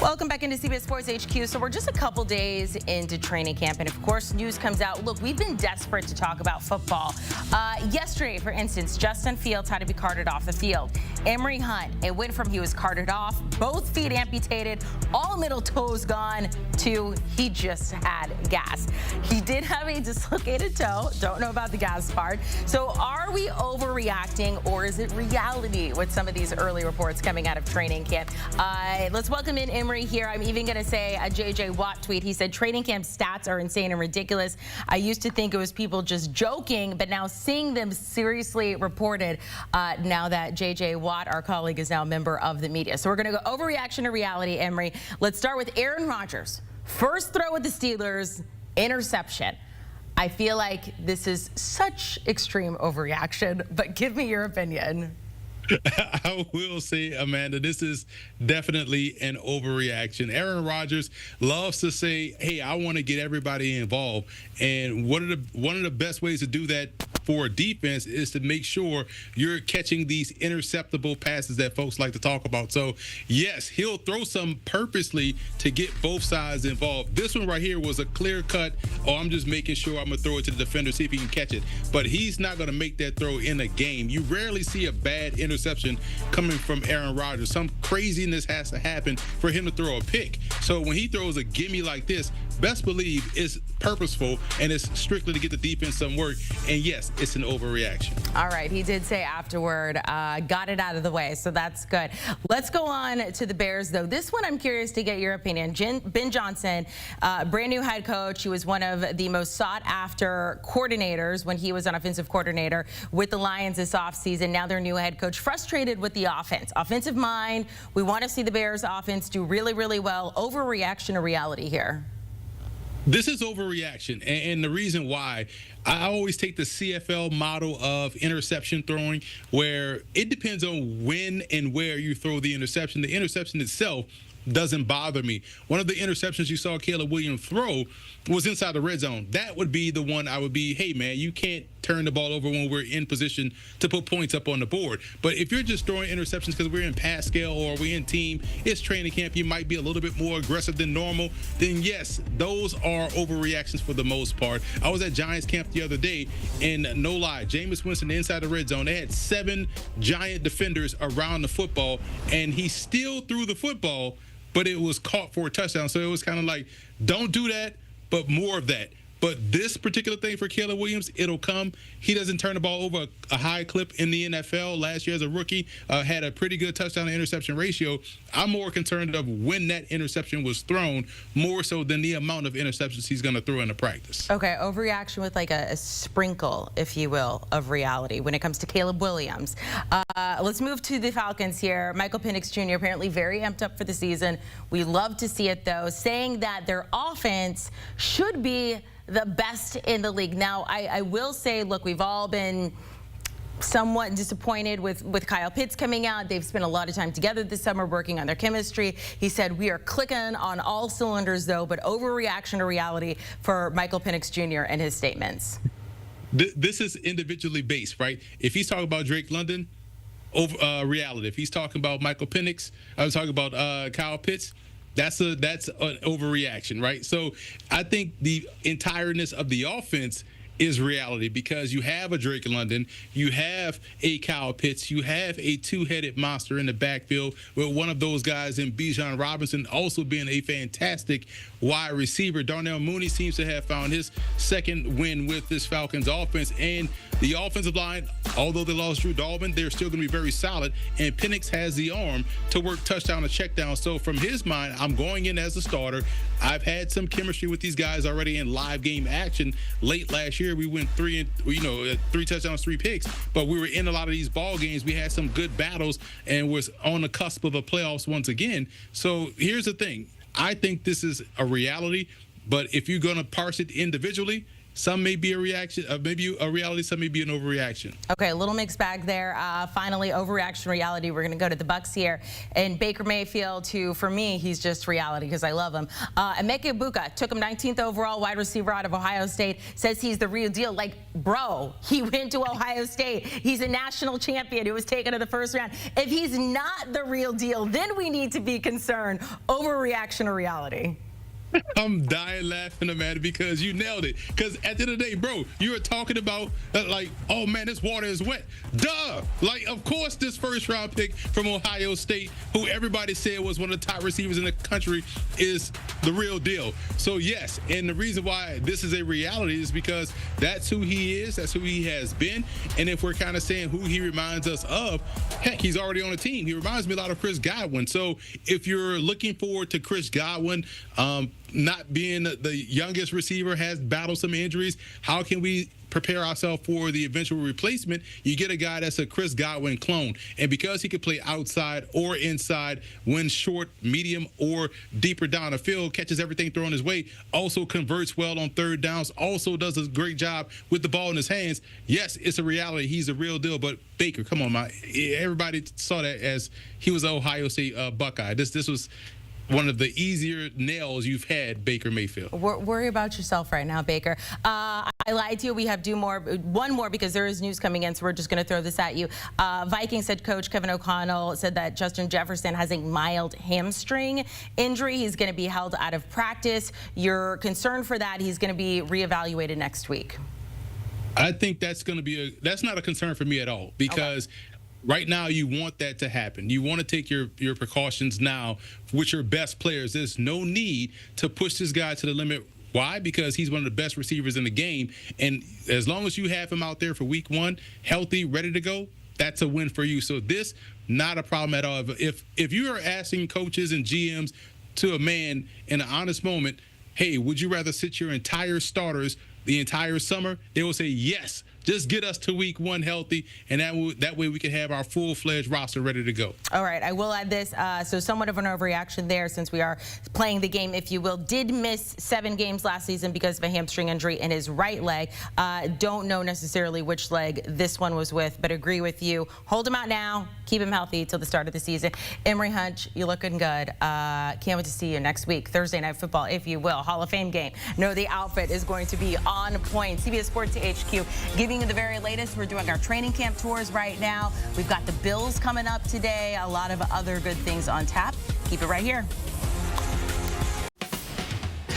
Welcome back into CBS Sports HQ. So we're just a couple days into training camp, and of course news comes out. Look, we've been desperate to talk about football. Yesterday, for instance, Justin Fields had to be carted off the field. Emory Hunt, it went from he was carted off, both feet amputated, all middle toes gone, to he just had gas. He did have a dislocated toe. Don't know about the gas part. So are we overreacting, or is it reality with some of these early reports coming out of training camp? Let's welcome in Emory here. I'm even going to say a J.J. Watt tweet. He said, training camp stats are insane and ridiculous. I used to think it was people just joking, but now seeing them seriously reported now that J.J. Watt, our colleague, is now a member of the media. So we're going to go overreaction to reality, Emory. Let's start with Aaron Rodgers. First throw with the Steelers, interception. I feel like this is such extreme overreaction, but give me your opinion. I will say, Amanda, this is definitely an overreaction. Aaron Rodgers loves to say, hey, I want to get everybody involved. And one of the best ways to do that for a defense is to make sure you're catching these interceptable passes that folks like to talk about. So, yes, he'll throw some purposely to get both sides involved. This one right here was a clear cut, oh, I'm just making sure I'm going to throw it to the defender, see if he can catch it. But he's not going to make that throw in a game. You rarely see a bad interception coming from Aaron Rodgers. Some craziness has to happen for him to throw a pick. So when he throws a gimme like this, best believe it's purposeful and it's strictly to get the defense some work. And yes, it's an overreaction. All right, he did say afterward, got it out of the way, so that's good. Let's go on to the Bears, though. This one I'm curious to get your opinion. Ben Johnson, brand new head coach. He was one of the most sought-after coordinators when he was an offensive coordinator with the Lions this offseason. Now their new head coach, frustrated with the offense. Offensive mind, we want to see the Bears offense do really, really well. Overreaction to reality here. This is overreaction, and the reason why, I always take the CFL model of interception throwing, where it depends on when and where you throw the interception. The interception itself doesn't bother me. One of the interceptions you saw Caleb Williams throw was inside the red zone. That would be the one I would be, hey, man, you can't turn the ball over when we're in position to put points up on the board. But if you're just throwing interceptions because we're in pass scale or we're in team, it's training camp, you might be a little bit more aggressive than normal, then yes, those are overreactions for the most part. I was at Giants camp the other day, and no lie, Jameis Winston inside the red zone, they had 7 giant defenders around the football, and he still threw the football, but it was caught for a touchdown. So it was kind of like, don't do that, but more of that. But this particular thing for Caleb Williams, it'll come. He doesn't turn the ball over a high clip in the NFL. Last year as a rookie, had a pretty good touchdown to interception ratio. I'm more concerned of when that interception was thrown, more so than the amount of interceptions he's going to throw in a practice. Okay, overreaction with like a sprinkle, if you will, of reality when it comes to Caleb Williams. Let's move to the Falcons here. Michael Penix Jr. apparently very amped up for the season. We love to see it, though, saying that their offense should be the best in the league. Now, I will say, look, we've all been somewhat disappointed with Kyle Pitts coming out. They've spent a lot of time together this summer working on their chemistry. He said, we are clicking on all cylinders, though, but overreaction to reality for Michael Penix Jr. and his statements. This is individually based, right? If he's talking about Drake London, reality. If he's talking about Michael Penix, I was talking about Kyle Pitts, that's an overreaction, right? So I think the entireness of the offense is reality, because you have a Drake London, you have a Kyle Pitts, you have a two-headed monster in the backfield with one of those guys in Bijan Robinson also being a fantastic wide receiver. Darnell Mooney seems to have found his second win with this Falcons offense, and the offensive line, although they lost Drew Dalman, they're still going to be very solid, and Penix has the arm to work touchdown to check down. So from his mind, I'm going in as a starter. I've had some chemistry with these guys already in live game action. Late last year, we went 3 touchdowns, 3 picks, but we were in a lot of these ball games. We had some good battles and was on the cusp of the playoffs once again. So here's the thing. I think this is a reality, but if you're going to parse it individually, Some may be a reaction, maybe a reality. Some may be an overreaction. Okay, a little mixed bag there. Finally, overreaction reality. We're going to go to the Bucs here. And Baker Mayfield, who, for me, he's just reality because I love him. Emeka Egbuka took him 19th overall, wide receiver out of Ohio State, says he's the real deal. Like, bro, he went to Ohio State. He's a national champion who was taken to the first round. If he's not the real deal, then we need to be concerned. Overreaction or reality? I'm dying laughing about it because you nailed it. Because at the end of the day, bro, you were talking about like, oh man, this water is wet. Duh! Like, of course, this first round pick from Ohio State, who everybody said was one of the top receivers in the country, is the real deal. So yes, and the reason why this is a reality is because that's who he is, that's who he has been. And if we're kind of saying who he reminds us of, heck, he's already on a team. He reminds me a lot of Chris Godwin. So if you're looking forward to Chris Godwin, not being the youngest receiver, has battled some injuries, how can we prepare ourselves for the eventual replacement? You get a guy that's a Chris Godwin clone. And because he can play outside or inside, when short, medium, or deeper down the field, catches everything thrown his way, also converts well on third downs, also does a great job with the ball in his hands. Yes, it's a reality. He's a real deal. But Baker, come on, man. Everybody saw that as he was an Ohio State Buckeye. This was one of the easier nails you've had, Baker Mayfield. Worry about yourself right now, Baker. I lied to you. We have one more because there is news coming in, so we're just going to throw this at you. Vikings head coach Kevin O'Connell said that Justin Jefferson has a mild hamstring injury. He's going to be held out of practice. You're concerned for that. He's going to be reevaluated next week. I think that's not a concern for me at all, because right now, you want that to happen. You want to take your precautions now with your best players. There's no need to push this guy to the limit. Why? Because he's one of the best receivers in the game. And as long as you have him out there for week one, healthy, ready to go, that's a win for you. So this, not a problem at all. If you are asking coaches and GMs to a man in an honest moment, hey, would you rather sit your entire starters the entire summer? They will say yes. Just get us to week one healthy, and that way we can have our full-fledged roster ready to go. All right, I will add this. So somewhat of an overreaction there, since we are playing the game, if you will. Did miss 7 games last season because of a hamstring injury in his right leg. Don't know necessarily which leg this one was with, but agree with you. Hold him out now. Keep him healthy till the start of the season. Emory Hunt, you're looking good. Can't wait to see you next week. Thursday Night Football, if you will. Hall of Fame game. No, the outfit is going to be on point. CBS Sports HQ giving you the very latest. We're doing our training camp tours right now. We've got the Bills coming up today. A lot of other good things on tap. Keep it right here.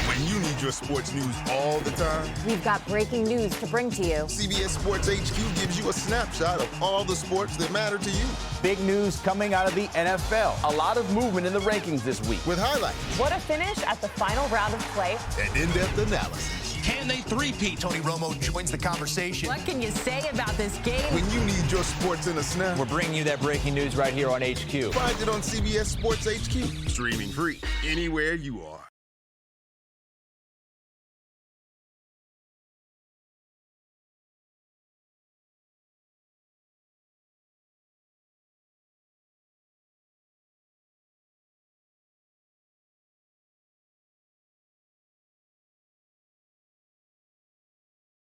When you need your sports news all the time, we've got breaking news to bring to you. CBS Sports HQ gives you a snapshot of all the sports that matter to you. Big news coming out of the NFL. A lot of movement in the rankings this week. With highlights. What a finish at the final round of play. And in-depth analysis. Can they three-peat? Tony Romo joins the conversation. What can you say about this game? When you need your sports in a snap, we're bringing you that breaking news right here on HQ. Find it on CBS Sports HQ. Streaming free anywhere you are.